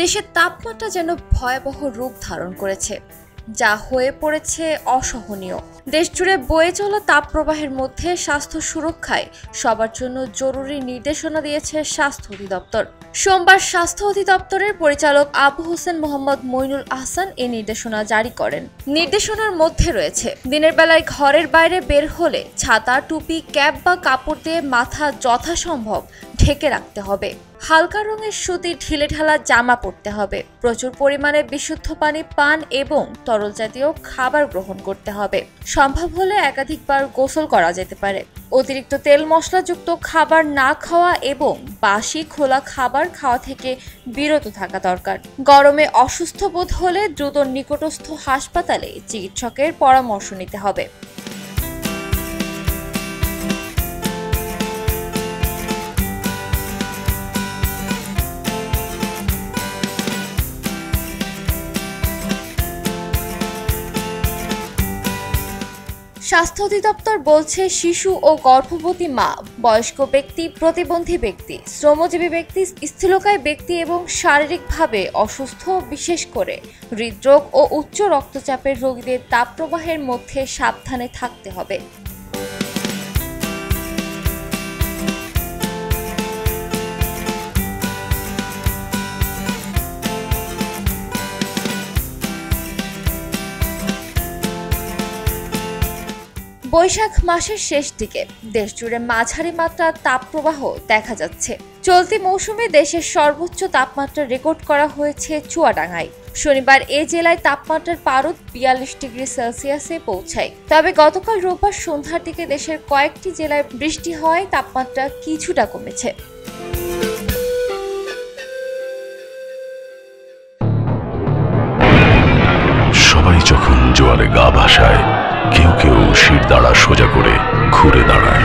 দেশের তাপমাত্রা যেন ভয়াবহ রূপ ধারণ করেছে, যা হয়ে পড়েছে অসহনীয়। দেশজুড়ে বয়ে চলা তাপপ্রবাহের মধ্যে স্বাস্থ্য সুরক্ষায় সবার জন্য জরুরি নির্দেশনা দিয়েছে স্বাস্থ্য অধিদপ্তর। সোমবার স্বাস্থ্য অধিদপ্তরের পরিচালক আবু হোসেন মোহাম্মদ মইনুল আহসান এই নির্দেশনা জারি করেন। নির্দেশনার মধ্যে রয়েছে, দিনের বেলায় ঘরের বাইরে বের হলে ছাতা, টুপি, ক্যাপ বা কাপড় দিয়ে মাথা যথাসম্ভব ঢেকে রাখতে হবে। হালকা রঙের সুতি ঢিলেঢালা জামা পরতে হবে। প্রচুর পরিমাণে বিশুদ্ধ পানি পান এবং তরল জাতীয় খাবার গ্রহণ করতে হবে। সম্ভব হলে একাধিকবার গোসল করা যেতে পারে। অতিরিক্ত তেল মশলাযুক্ত খাবার না খাওয়া এবং বাসি খোলা খাবার খাওয়া থেকে বিরত থাকা দরকার। গরমে অসুস্থ বোধ হলে দ্রুত নিকটস্থ হাসপাতালে চিকিৎসকের পরামর্শ নিতে হবে। স্বাস্থ্য অধিদপ্তর বলছে, শিশু ও গর্ভবতী মা, বয়স্ক ব্যক্তি, প্রতিবন্ধী ব্যক্তি, শ্রমজীবী ব্যক্তি, স্থূলকায় ব্যক্তি এবং শারীরিকভাবে অসুস্থ, বিশেষ করে হৃদরোগ ও উচ্চ রক্তচাপের রোগীদের তাপপ্রবাহের মধ্যে সাবধানে থাকতে হবে। বৈশাখ মাসের শেষ দিকে দেশজুড়ে মাঝারি মাত্রার তাপপ্রবাহ দেখা যাচ্ছে। চলতি মৌসুমে দেশের সর্বোচ্চ তাপমাত্রা রেকর্ড করা হয়েছে চুয়াডাঙ্গায়। শনিবার এ জেলায় তাপমাত্রার পারদ 42 ডিগ্রি সেলসিয়াসে পৌঁছায়। তবে গতকাল রোববার সন্ধ্যার দিকে দেশের কয়েকটি জেলায় বৃষ্টি হওয়ায় তাপমাত্রা কিছুটা কমেছে। সবাই যখন জোয়ারে গা ভাসায়, কেউ কেউ শির দাঁড়া সোজা করে ঘুরে দাঁড়ায়।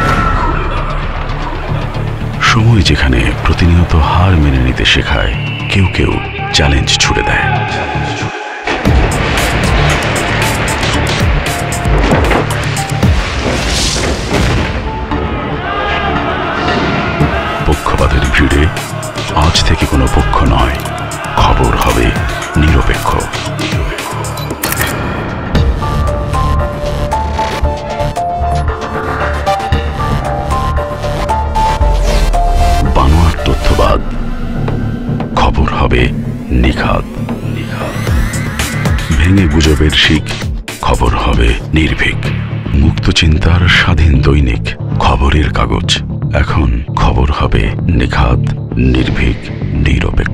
সময় যেখানে প্রতিনিয়ত হার মেনে নিতে শেখায়, কেউ কেউ চ্যালেঞ্জ ছুড়ে দেয়। পক্ষপাতের ভিড়ে আজ থেকে কোনো পক্ষ নয়, খবর হবে নিরপেক্ষ। তথ্যবাদ, খবর হবে নিখাত। ভেঙে গুজবের শিক, খবর হবে নির্ভীক। মুক্ত চিন্তার স্বাধীন দৈনিক খবরের কাগজ। এখন খবর হবে নিখাত, নির্ভীক, নিরপেক্ষ।